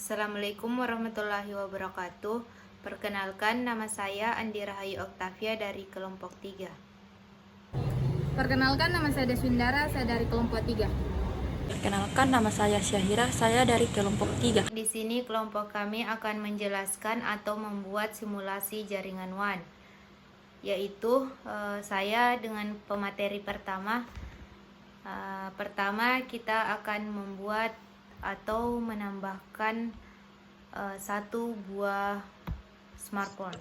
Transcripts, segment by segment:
Assalamualaikum warahmatullahi wabarakatuh. Perkenalkan, nama saya Andi Rahayu Oktavia dari kelompok 3. Perkenalkan, nama saya Deswindara, saya dari kelompok 3. Perkenalkan, nama saya Syahira, saya dari kelompok 3. Di sini kelompok kami akan menjelaskan atau membuat simulasi jaringan WAN, yaitu saya dengan pemateri pertama. Pertama kita akan membuat atau menambahkan satu buah smartphone.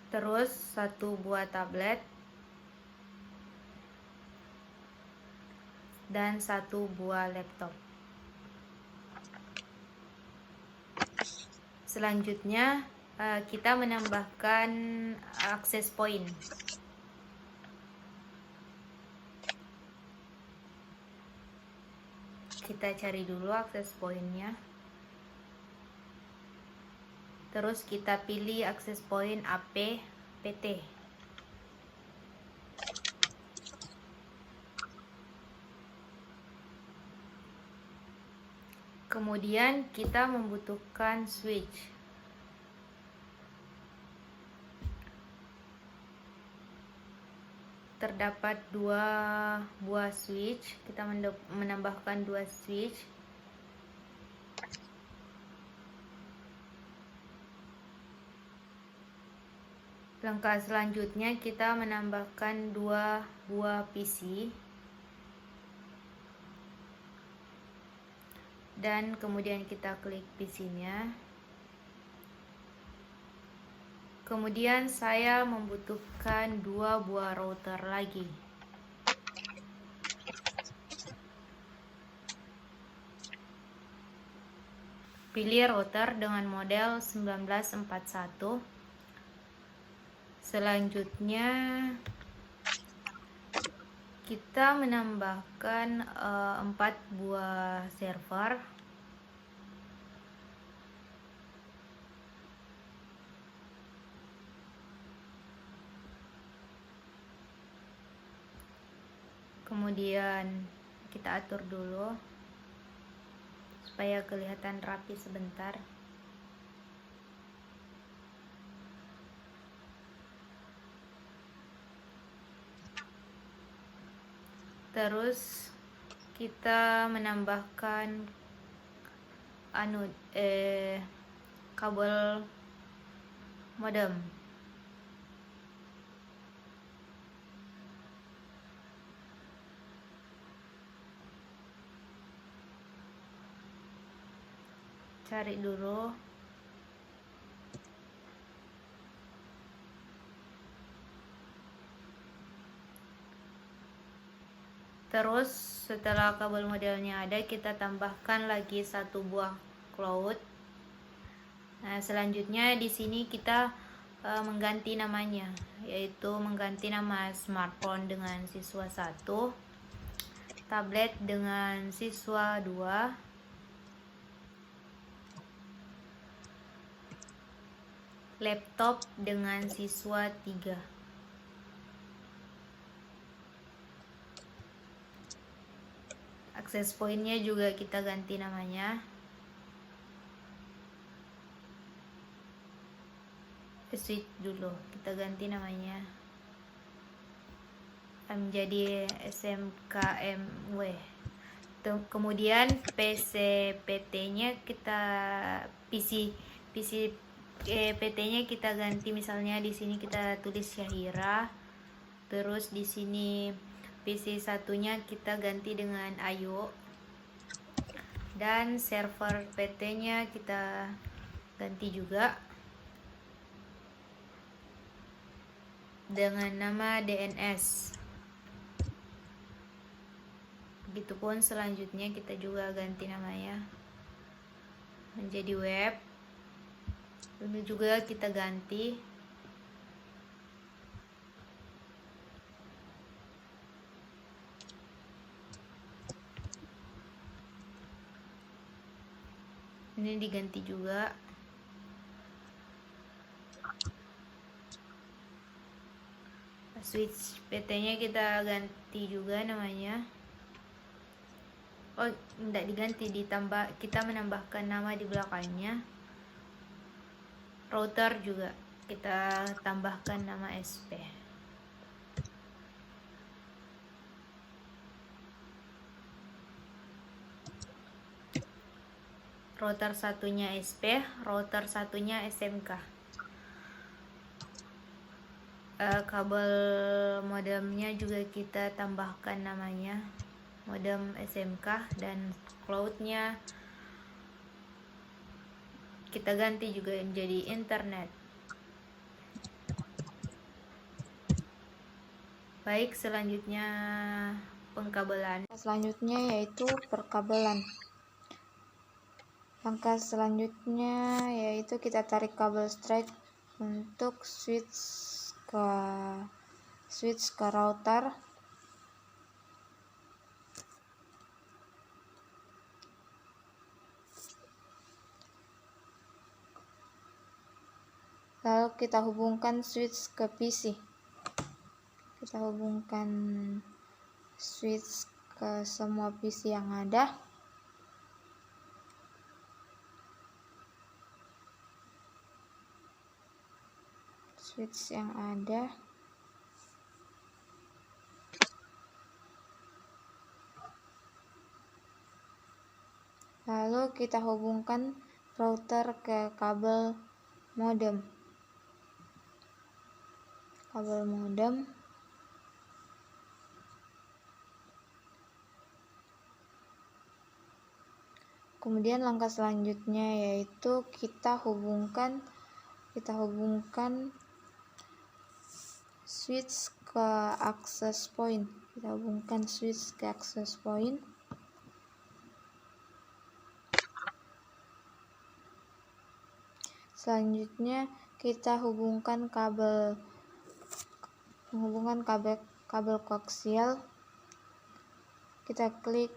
Terus satu buah tablet dan satu buah laptop. Selanjutnya kita menambahkan akses point. Kita cari dulu akses pointnya. Terus kita pilih akses point AP PT. Kemudian kita membutuhkan switch. Terdapat dua buah switch. Kita menambahkan dua switch. Langkah selanjutnya kita menambahkan dua buah PC. Dan kemudian kita klik PC-nya. Kemudian saya membutuhkan dua buah router lagi. Pilih router dengan model 1941. Selanjutnya kita menambahkan 4 buah server. Kemudian kita atur dulu supaya kelihatan rapi sebentar. Terus kita menambahkan kabel modem. Cari dulu. Terus setelah kabel modelnya ada, kita tambahkan lagi satu buah cloud. Nah, selanjutnya di sini kita mengganti namanya, yaitu mengganti nama smartphone dengan siswa 1, tablet dengan siswa 2, laptop dengan siswa 3. Akses pointnya juga kita ganti namanya. Switch dulu, kita ganti namanya menjadi SMKMW. Kemudian PT-nya kita PT-nya kita ganti, misalnya di sini kita tulis Syahira. Terus di sini PC satunya kita ganti dengan Ayu. Dan server PT-nya kita ganti juga dengan nama DNS. Begitupun selanjutnya kita juga ganti namanya menjadi web. Ini juga kita ganti. Ini diganti juga. switch PT-nya kita ganti juga namanya. Oh, tidak diganti, ditambah, kita menambahkan nama di belakangnya. Router juga kita tambahkan nama SP. Router satunya SP, router satunya SMK. Kabel modemnya juga kita tambahkan namanya modem SMK, dan cloudnya kita ganti juga menjadi internet. Baik, selanjutnya pengkabelan. Selanjutnya yaitu perkabelan. Langkah selanjutnya yaitu kita tarik kabel strike untuk switch ke router. Lalu kita hubungkan switch ke PC. Kita hubungkan switch ke semua PC yang ada. Switch yang ada. Lalu kita hubungkan router ke kabel modem. Kemudian langkah selanjutnya yaitu kita hubungkan switch ke access point. Selanjutnya kita hubungkan kabel koaksial. Kita klik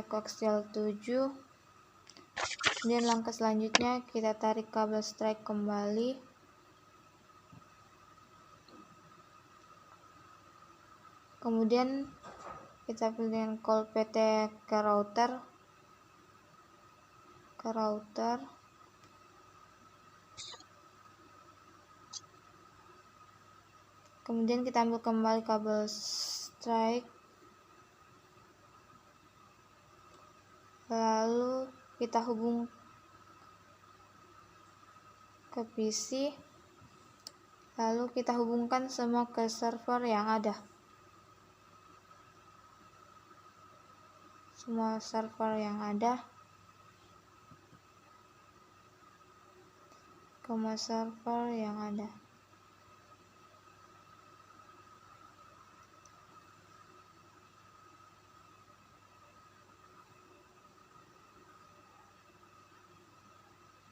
koaksial 7. Kemudian langkah selanjutnya kita tarik kabel strike kembali. Kemudian kita pilih call PT ke router. Kemudian kita ambil kembali kabel strike, lalu kita hubung ke PC, lalu kita hubungkan semua ke server yang ada.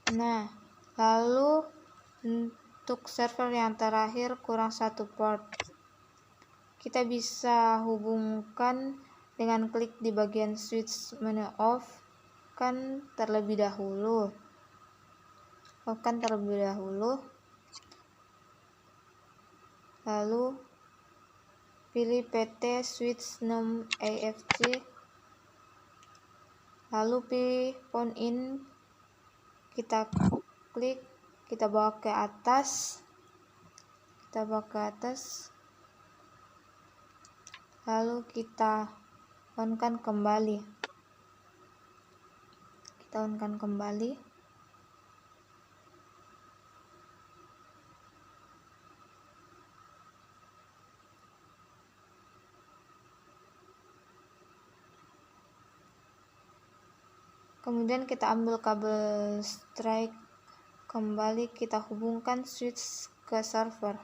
Nah, lalu untuk server yang terakhir kurang satu port. Kita bisa hubungkan dengan klik di bagian switch menu off kan terlebih dahulu. Lalu pilih PT switch num AFC. Lalu pilih phone in. Kita klik, kita bawa ke atas, lalu kita on-kan kembali. Kemudian kita ambil kabel strike kembali, kita hubungkan switch ke server.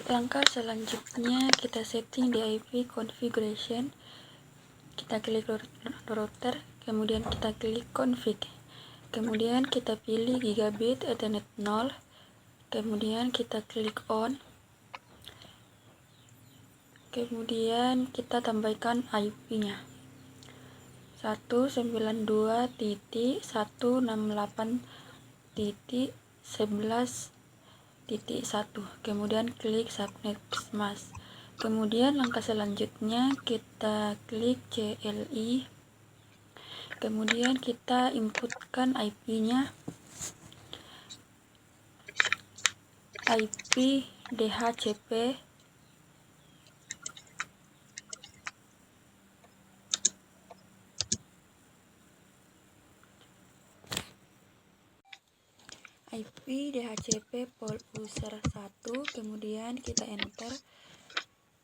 Langkah selanjutnya kita setting di IP configuration. Kita klik router, kemudian kita klik config. Kemudian kita pilih gigabit Ethernet 0. Kemudian kita klik on. Kemudian kita tambahkan IP-nya. 192.168.11 kemudian klik subnet mask. Kemudian langkah selanjutnya kita klik CLI, kemudian kita inputkan IP-nya, IP DHCP port user 1, kemudian kita enter,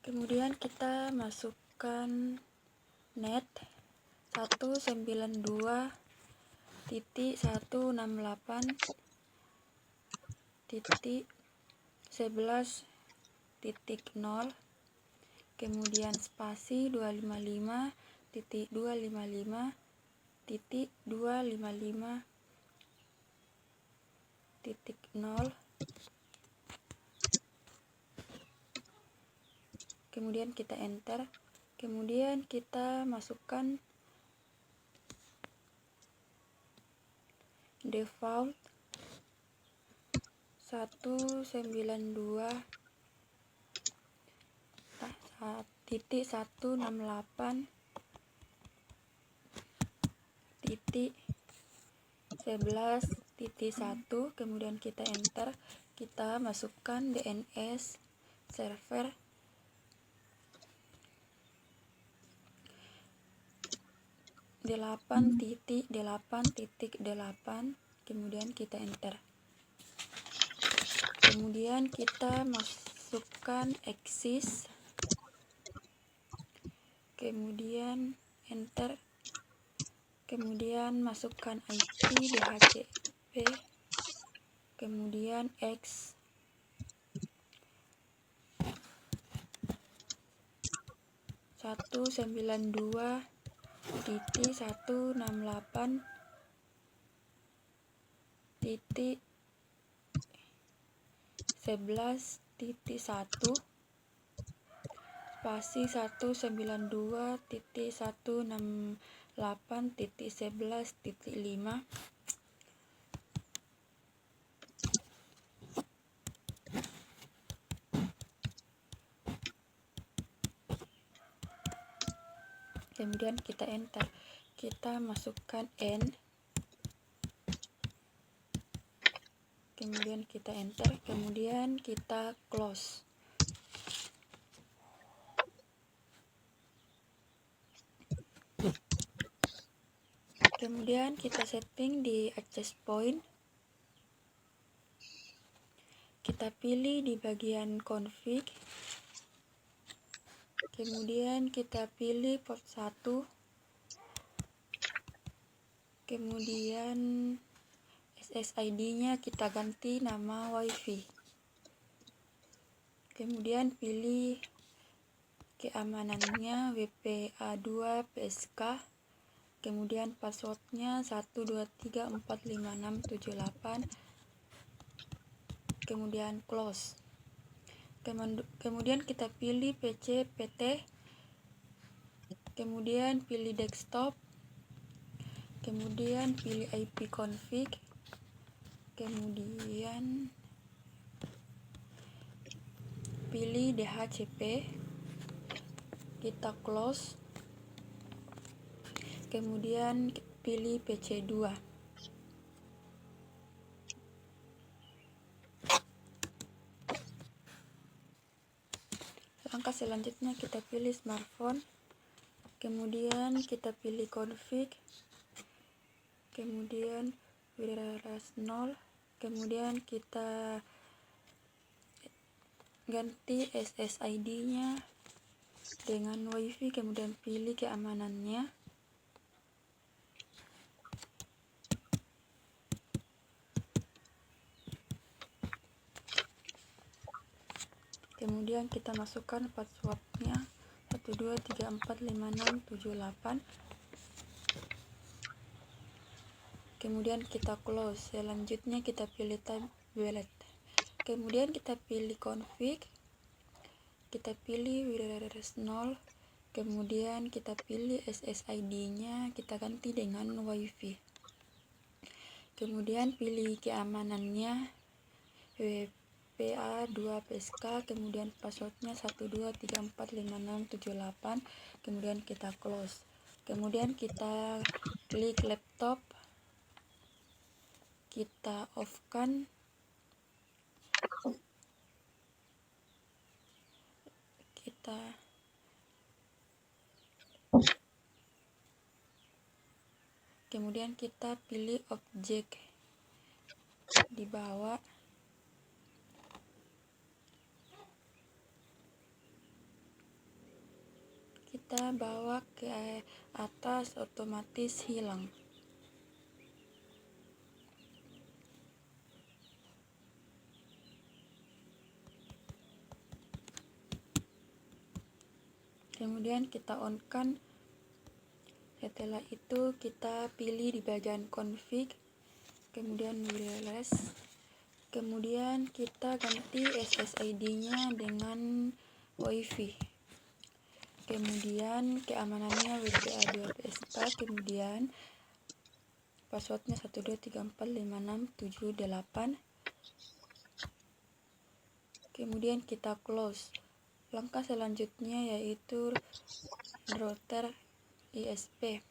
kemudian kita masukkan net 192.168.11.0, kemudian spasi 255.255.255.0, kemudian kita enter, kemudian kita masukkan default 192.168.11.1, kemudian kita enter, kita masukkan DNS server 8.8.8, kemudian kita enter, kemudian kita masukkan access, kemudian enter, kemudian masukkan IP DHCP, kemudian X, satu sembilan dua titik 168.11.1 spasi 192.168.11.5, kemudian kita enter, kita masukkan N, kemudian kita enter, kemudian kita close. Kemudian kita setting di access point, kita pilih di bagian config, kemudian kita pilih port 1, kemudian SSID-nya kita ganti nama WiFi, kemudian pilih keamanannya WPA2 PSK, kemudian passwordnya 123456788, kemudian close. Kemudian kita pilih PC PT, kemudian pilih desktop, kemudian pilih IP config, kemudian pilih DHCP, kita close, kemudian pilih PC2. Langkah selanjutnya kita pilih smartphone, kemudian kita pilih config, kemudian wireless 0, kemudian kita ganti SSID-nya dengan WiFi, kemudian pilih keamanannya, kemudian kita masukkan passwordnya 123456788, kemudian kita close. Selanjutnya kita pilih tablet, kemudian kita pilih config, kita pilih wireless 0, kemudian kita pilih SSID-nya kita ganti dengan WiFi, kemudian pilih keamanannya PA2PSK, kemudian passwordnya 12345678, kemudian kita close. Kemudian kita klik laptop, kita off-kan, kemudian kita pilih objek di bawah, kita bawa ke atas, otomatis hilang. Kemudian kita on-kan. Setelah itu kita pilih di bagian config, kemudian wireless, kemudian kita ganti SSID-nya dengan WiFi, kemudian keamanannya WPA2PSK, kemudian passwordnya 12345678, kemudian kita close. Langkah selanjutnya yaitu router ISP.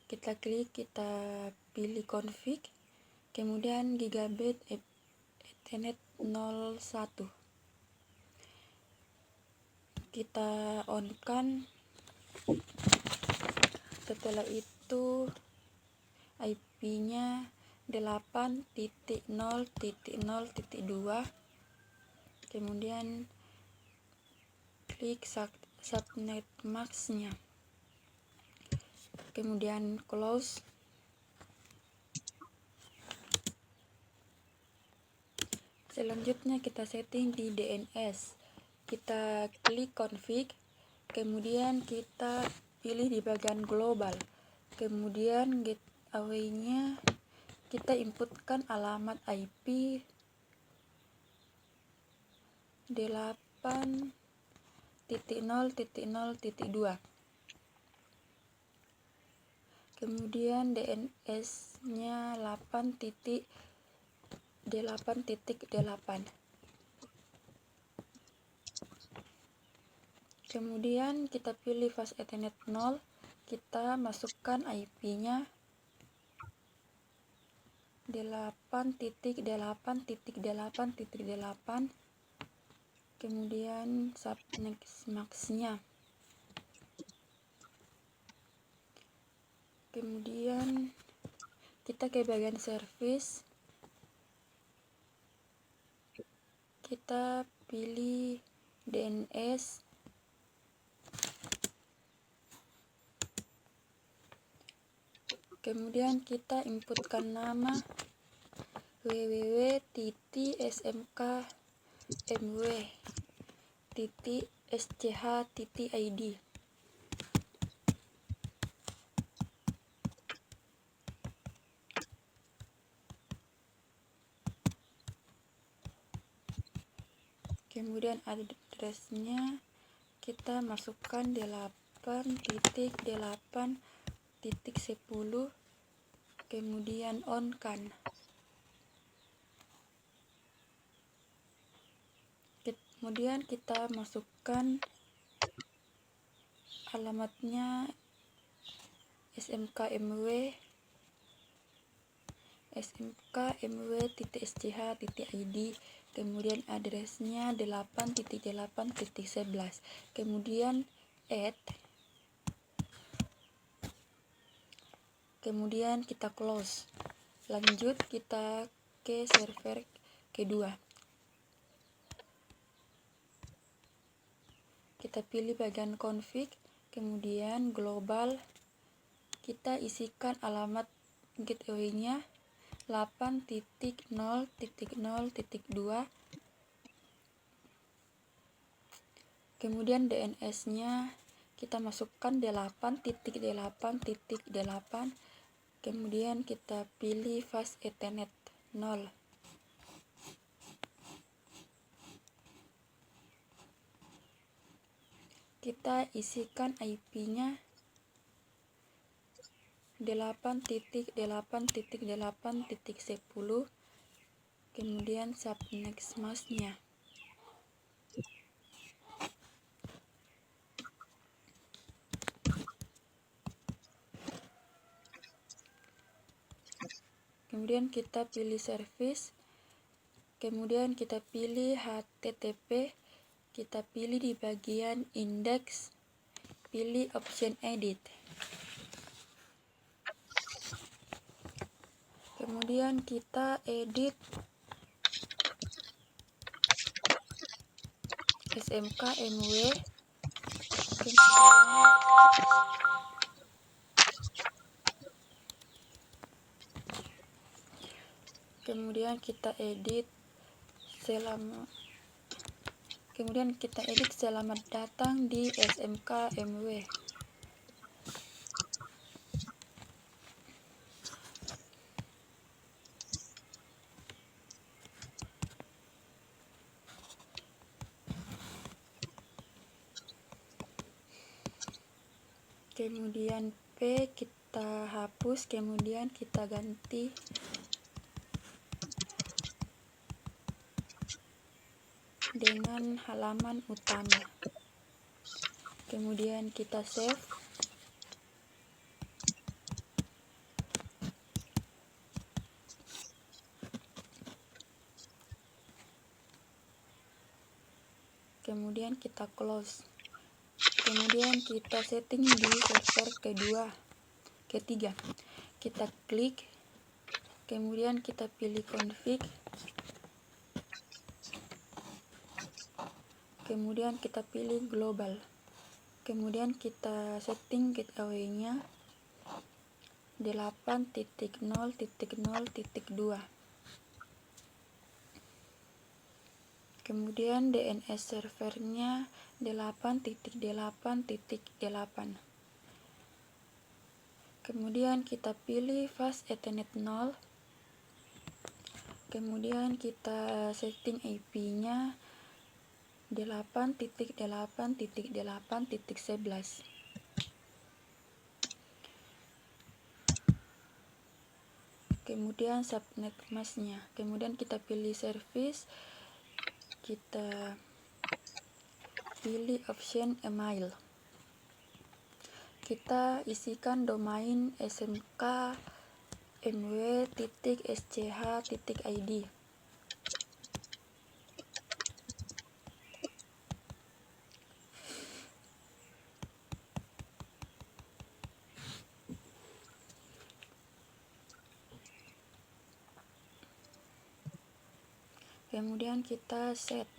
Kita klik, kita pilih config, kemudian gigabit Ethernet 01. Kita on-kan. Setelah itu IP-nya 8.0.0.2, kemudian klik subnet max-nya, kemudian close. Selanjutnya kita setting di DNS. Kita klik config, kemudian kita pilih di bagian global, kemudian gateway-nya kita inputkan alamat IP 8.0.0.2, kemudian DNS-nya 8.8.8. Kemudian kita pilih fast Ethernet 0, kita masukkan IP-nya 8.8.8.8, kemudian subnet max-nya, kemudian kita ke bagian service, kita pilih DNS, kemudian kita inputkan nama www.smkmw.sch.id. Kemudian address-nya kita masukkan 8.8.10, kemudian on-kan. Kemudian kita masukkan alamatnya smkmw.sch.id, kemudian addressnya 8.8.11, kemudian add, kemudian kita close. Lanjut kita ke server kedua, kita pilih bagian config, kemudian global, kita isikan alamat gateway-nya 8.0.0.2, kemudian DNS-nya kita masukkan 8.8.8, kemudian kita pilih fast Ethernet 0. Kita isikan IP-nya 8.8.8.10, kemudian subnet mask-nya. Kemudian kita pilih service, kemudian kita pilih HTTP, kita pilih di bagian index, pilih option edit. Kemudian kita edit SMK-MW, kemudian kita edit selamat datang di SMK-MW. Kemudian P kita hapus, kemudian kita ganti dengan halaman utama. Kemudian kita save. Kemudian kita close. Kemudian kita setting di server ketiga. Kita klik, kemudian kita pilih config, kemudian kita pilih global, kemudian kita setting gateway-nya 8.0.0.2. Kemudian DNS servernya 8.8.8. Kemudian kita pilih fast ethernet 0. Kemudian kita setting IP-nya 8.8.8.11. Kemudian subnet mask-nya. Kemudian kita pilih service, kita pilih option email. Kita isikan domain smk.mw.sch.id. Kemudian kita set.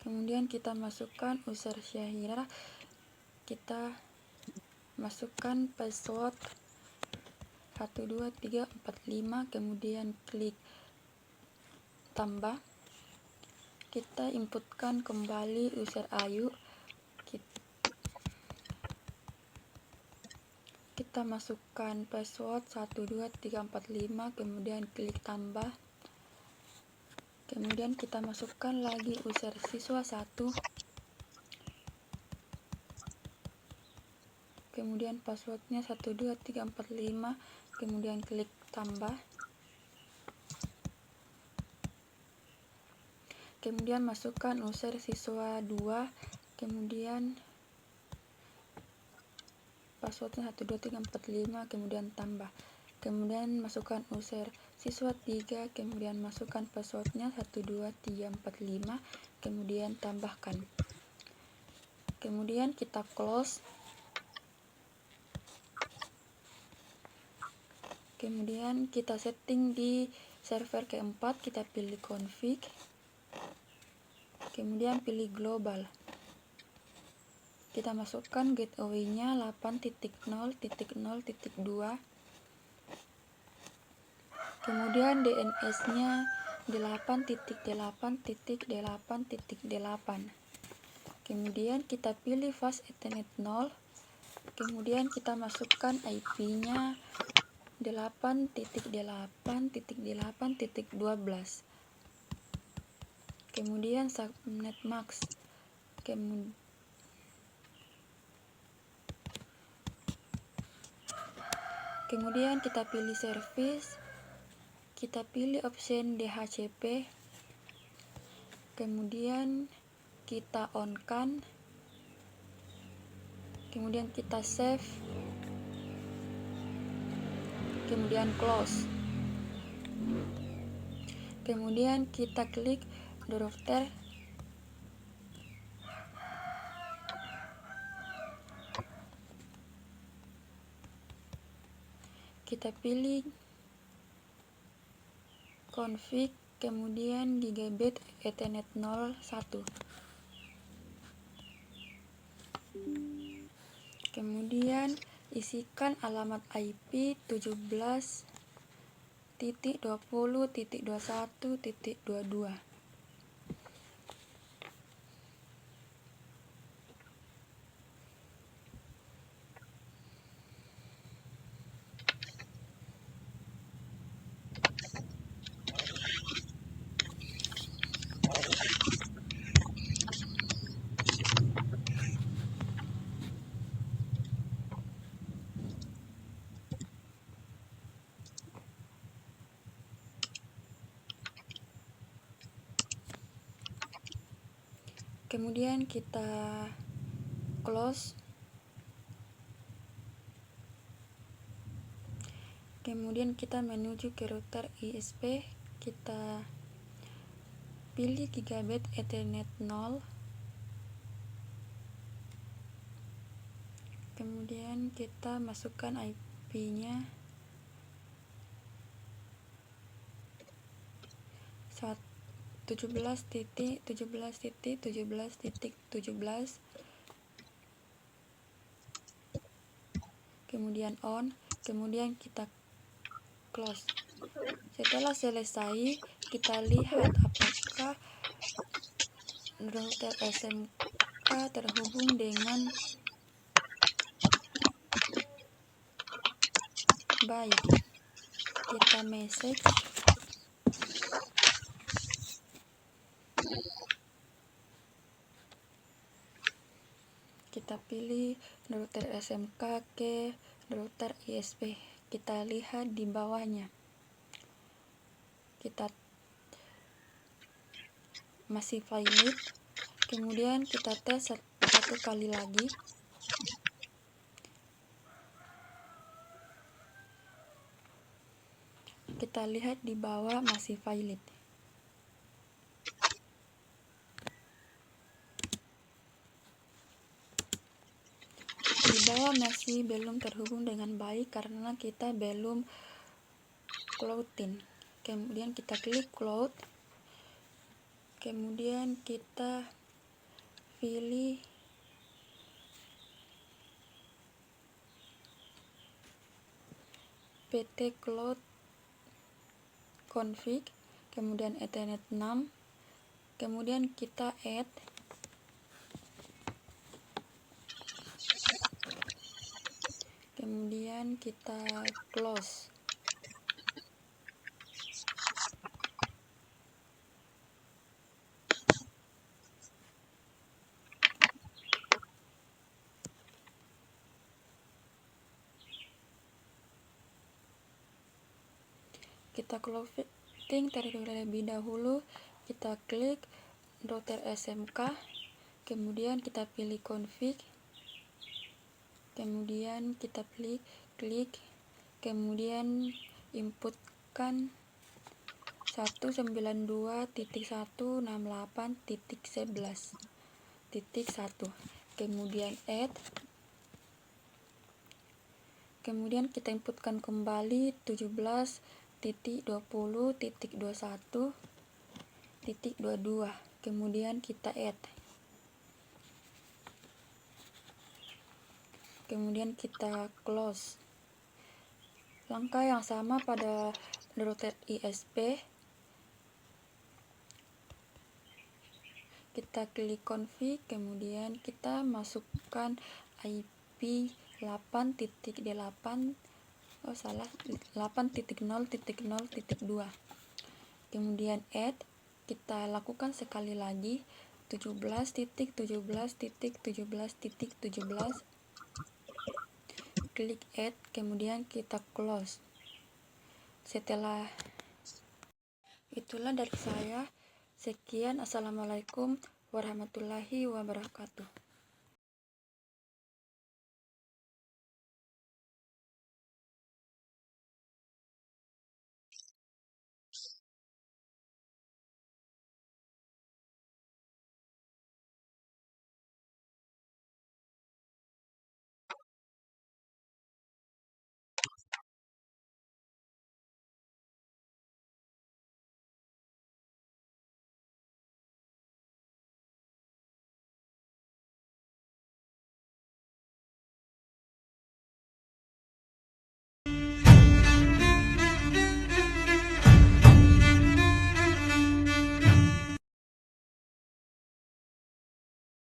Kemudian kita masukkan user Syahira, kita masukkan password 12345, kemudian klik tambah. Kita inputkan kembali user Ayu, kita masukkan password 12345, kemudian klik tambah. Kemudian kita masukkan lagi user siswa 1, kemudian passwordnya 12345, kemudian klik tambah. Kemudian masukkan user siswa 2, kemudian passwordnya 12345, kemudian tambah. Kemudian masukkan user siswa 3, kemudian masukkan passwordnya 12345, kemudian tambahkan. Kemudian kita close. Kemudian kita setting di server keempat, kita pilih config, kemudian pilih global. Kita masukkan gateway-nya 8.0.0.2. Kemudian DNS-nya 8.8.8.8. Kemudian kita pilih fast ethernet 0. Kemudian kita masukkan IP-nya 8.8.8.12. Kemudian subnet mask. Kemudian kita pilih service, kita pilih option DHCP, kemudian kita on kan, kemudian kita save, kemudian close. Kemudian kita klik router, kita pilih config, kemudian gigabit Ethernet 01. Kemudian isikan alamat IP 17.20.21.22. Kemudian kita close. Kemudian kita menuju ke router ISP, kita pilih gigabit Ethernet 0. Kemudian kita masukkan IP-nya 17.17.17.17, kemudian on, kemudian kita close. Setelah selesai, kita lihat apakah router SMK terhubung dengan baik. Kita message, kita pilih router SMK ke router ISP. Kita lihat di bawahnya, kita masih valid. Kemudian kita tes satu kali lagi. Kita lihat di bawah masih valid. Di bawah masih belum terhubung dengan baik karena kita belum cloudin. Kemudian kita klik cloud. Kemudian kita pilih PT Cloud config, kemudian Ethernet 6, kemudian kita add, kemudian kita close. Kita closing terlebih dahulu. Kita klik router SMK, kemudian kita pilih config, kemudian kita klik, kemudian inputkan 192.168.11.1, kemudian add, kemudian kita inputkan kembali 17.20.21.22, kemudian kita add, kemudian kita close. Langkah yang sama pada router ISP. Kita klik config, kemudian kita masukkan IP 8.0.0.2, kemudian add, kita lakukan sekali lagi 17.17.17.17, klik add, kemudian kita close. Setelah itulah dari saya. Sekian, assalamualaikum warahmatullahi wabarakatuh.